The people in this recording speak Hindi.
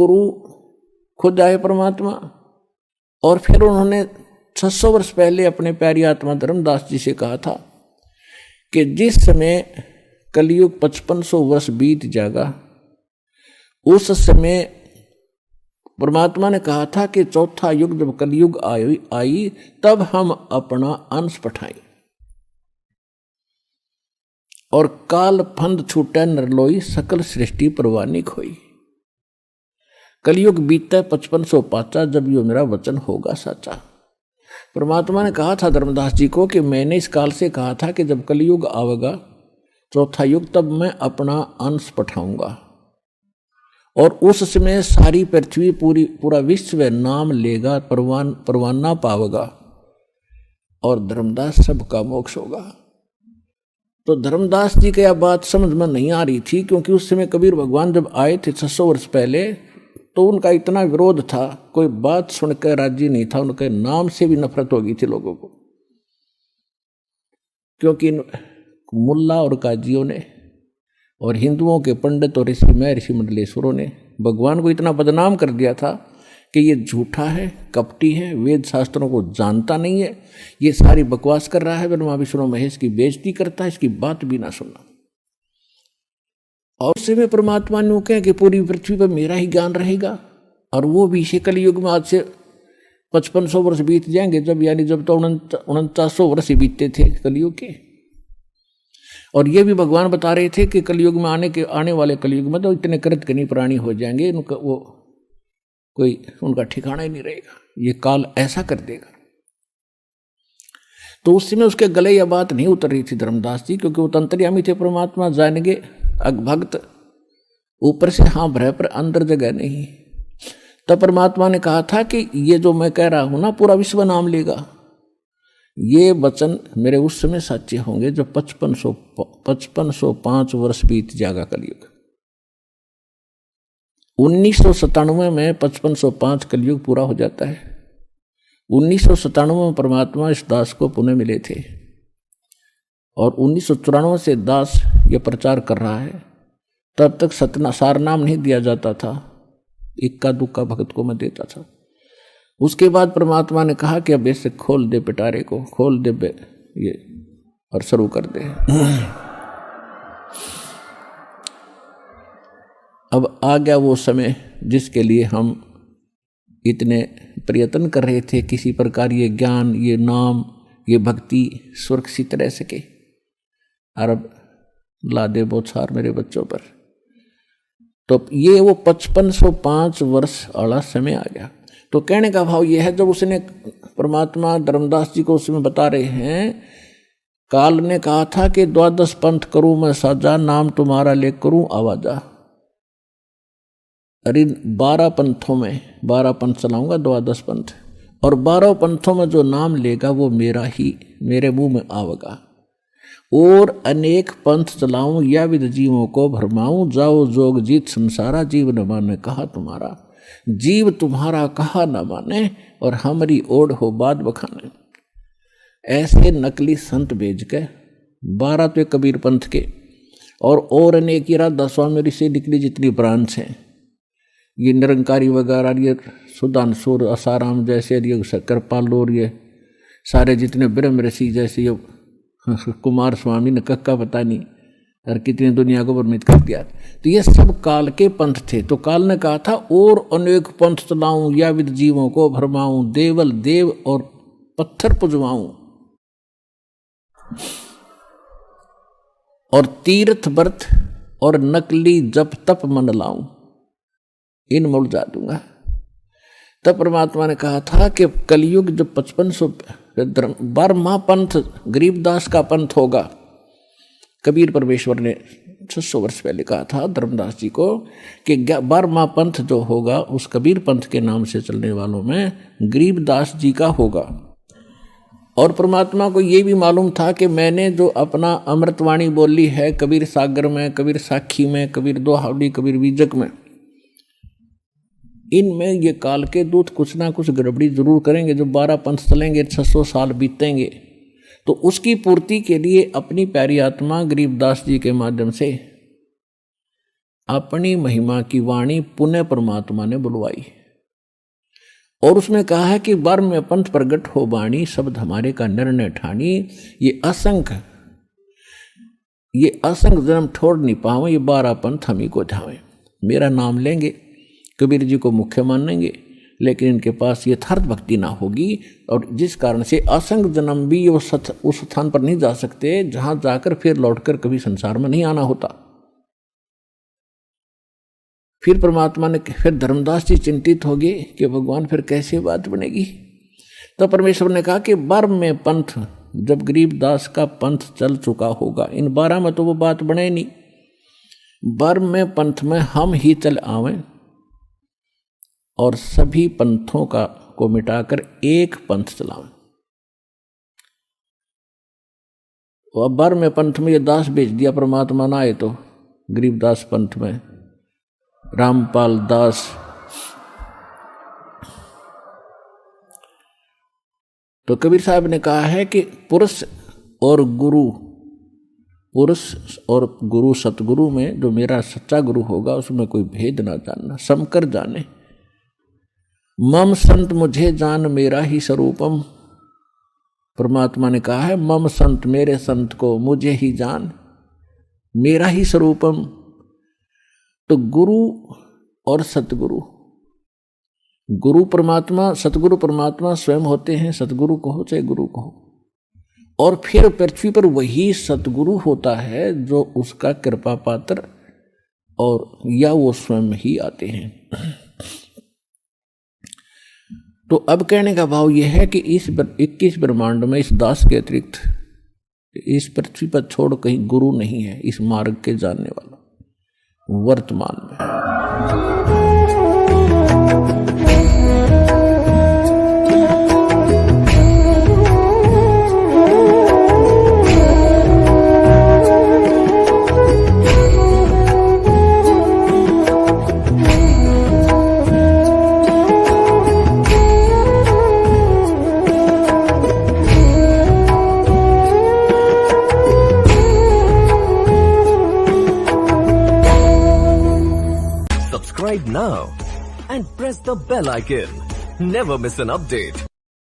गुरु खुद आए परमात्मा, और फिर उन्होंने 600 वर्ष पहले अपने प्यारी आत्मा धर्मदास जी से कहा था कि जिस समय कलयुग 5500 वर्ष बीत जाएगा, उस समय परमात्मा ने कहा था कि चौथा युग जब कलयुग आई तब हम अपना अंश पठाएं, और काल फंद छूटे नरलोई सकल सृष्टि परवानी खोई। कलयुग बीते 5500 पाचा, जब यो मेरा वचन होगा साचा। परमात्मा ने कहा था धर्मदास जी को कि मैंने इस काल से कहा था कि जब कलयुग आवेगा चौथा युग, तब मैं अपना अंश पठाऊंगा, और उस समय सारी पृथ्वी पूरा विश्व नाम लेगा, परवाना पावेगा, और धर्मदास सबका मोक्ष होगा। तो धर्मदास जी की यह बात समझ में नहीं आ रही थी, क्योंकि उस समय कबीर भगवान जब आए थे 600 वर्ष पहले, तो उनका इतना विरोध था, कोई बात सुनकर राजी नहीं था, उनके नाम से भी नफरत हो गई थी लोगों को, क्योंकि मुल्ला और काजियों ने और हिंदुओं के पंडित और ऋषि मंडलेश्वरों ने भगवान को इतना बदनाम कर दिया था कि ये झूठा है, कपटी है, वेद शास्त्रों को जानता नहीं है, ये सारी बकवास कर रहा है, ब्रह्मा विष्णु महेश की बेइज्जती करता है, इसकी बात भी ना सुनना। और उसी में परमात्मा ने कहा कि पूरी पृथ्वी पर मेरा ही ज्ञान रहेगा, और वो भी इसे कलयुग में आज से 5500 वर्ष बीत जाएंगे, जब यानी जब तो 4900 वर्ष ही बीतते थे कलयुग के। और ये भी भगवान बता रहे थे कि कलयुग में आने वाले कलयुग में तो इतने कृतघ्नी प्राणी हो जाएंगे, उनका वो कोई उनका ठिकाना ही नहीं रहेगा, ये काल ऐसा कर देगा। तो उस समय उसके गले यह बात नहीं उतर रही थी धर्मदास जी, क्योंकि वो तंत्रियामी थे, परमात्मा जानेंगे अगभक्त, ऊपर से हाँ भरे पर अंदर जगह नहीं। तब परमात्मा ने कहा था कि ये जो मैं कह रहा हूं ना, पूरा विश्व नाम लेगा, ये वचन मेरे उस समय सच्चे होंगे जब 5505 वर्ष बीत जाएगा कलयुग। 1997 में 5505 कलयुग पूरा हो जाता है। 1997 में परमात्मा इस दास को पुनः मिले थे, और 1994 से दास ये प्रचार कर रहा है। तब तक सार नाम नहीं दिया जाता था, इक्का दुक्का भक्त को मैं देता था। उसके बाद परमात्मा ने कहा कि अब ऐसे खोल दे पिटारे को, खोल दे ये, और शुरू कर दे। अब आ गया वो समय जिसके लिए हम इतने प्रयत्न कर रहे थे, किसी प्रकार ये ज्ञान, ये नाम, ये भक्ति सुरक्षित रह सके। और अब ला दे बौछार मेरे बच्चों पर। तो ये वो 5505 वर्ष वाला समय आ गया। तो कहने का भाव ये है, जब उसने परमात्मा धर्मदास जी को उसमें बता रहे हैं, काल ने कहा था कि 12 पंथ करूं मैं साजा, नाम तुम्हारा ले करूं आवाजा। अरे 12 पंथों में 12 पंथ चलाऊंगा, 12 पंथ, और 12 पंथों में जो नाम लेगा वो मेरा ही, मेरे मुंह में आवेगा। और अनेक पंथ चलाऊं या विद जीवों को भरमाऊं, जाओ जोग जीत संसारा, जीव न माने कहा तुम्हारा। जीव तुम्हारा कहा न माने, और हमारी ओढ़ हो बात बखाने। ऐसे नकली संत भेज के 12 तो कबीर पंथ के, और अनेक राधा स्वामी से निकली जितनी ब्रांच हैं, ये निरंकारी वगैरह, ये सुधांशुर आसाराम जैसे, ये कृपाल, और ये सारे जितने ब्रह्म ऋषि जैसे, ये कुमार स्वामी ने कक्का पता नहीं, और कितनी दुनिया को भ्रमित कर दिया। तो ये सब काल के पंथ थे। तो काल ने कहा था, और अनेक पंथ चलाऊं या विद जीवों को भरमाऊं, देवल देव और पत्थर पुजवाऊं, और तीर्थ व्रत और नकली जप तप मन लाऊं, इन मुड़ जा दूंगा। तब परमात्मा ने कहा था कि कलयुग जब 5500 12वां पंथ गरीबदास का पंथ होगा। कबीर परमेश्वर ने 600 वर्ष पहले कहा था धर्मदास जी को कि 12वां पंथ जो होगा उस कबीर पंथ के नाम से चलने वालों में गरीबदास जी का होगा। और परमात्मा को ये भी मालूम था कि मैंने जो अपना अमृतवाणी बोली है कबीर सागर में, कबीर साखी में, कबीर दोहावली, कबीर बीजक में, इनमें ये काल के दूत कुछ ना कुछ गड़बड़ी जरूर करेंगे। जो 12 पंथ चलेंगे, 600 साल बीतेंगे, तो उसकी पूर्ति के लिए अपनी प्यारी आत्मा गरीबदास जी के माध्यम से अपनी महिमा की वाणी पुनः परमात्मा ने बुलवाई और उसने कहा है कि बार में पंथ प्रगट हो वाणी, शब्द हमारे का निर्णय ठानी। ये असंख्य जन्म छोड़ नहीं पावे, ये 12 पंथ हम ही को ध्यावे। मेरा नाम लेंगे, कबीर जी को मुख्य मानेंगे, लेकिन इनके पास यथार्थ भक्ति ना होगी और जिस कारण से असंख्य जन्म भी वो उस स्थान पर नहीं जा सकते जहां जाकर फिर लौटकर कभी संसार में नहीं आना होता। फिर परमात्मा ने, फिर धर्मदास जी चिंतित हो गए कि भगवान फिर कैसे बात बनेगी। तो परमेश्वर ने कहा कि 12 में पंथ, जब गरीबदास का पंथ चल चुका होगा, इन 12 में तो वो बात बने नहीं, 12 में पंथ में हम ही चल आवें और सभी पंथों को मिटाकर एक पंथ चलावें। और 12 में पंथ में ये दास भेज दिया परमात्मा ना आए तो गरीबदास पंथ में रामपाल दास, तो कबीर साहब ने कहा है कि पुरुष और गुरु सतगुरु में जो मेरा सच्चा गुरु होगा उसमें कोई भेद ना जानना, समकर जाने। मम संत मुझे जान मेरा ही स्वरूपम, परमात्मा ने कहा है मम संत, मेरे संत को मुझे ही जान, मेरा ही स्वरूपम। तो गुरु और सतगुरु, गुरु परमात्मा, सतगुरु परमात्मा स्वयं होते हैं, सतगुरु कहो चाहे गुरु कहो। और फिर पृथ्वी पर वही सतगुरु होता है जो उसका कृपा पात्र और या वो स्वयं ही आते हैं। तो अब कहने का भाव यह है कि इस 21 ब्रह्मांड में इस दास के अतिरिक्त इस पृथ्वी पर छोड़ कहीं गुरु नहीं है इस मार्ग के जानने वाला वर्तमान में। Subscribe now and press the bell icon. Never miss an update.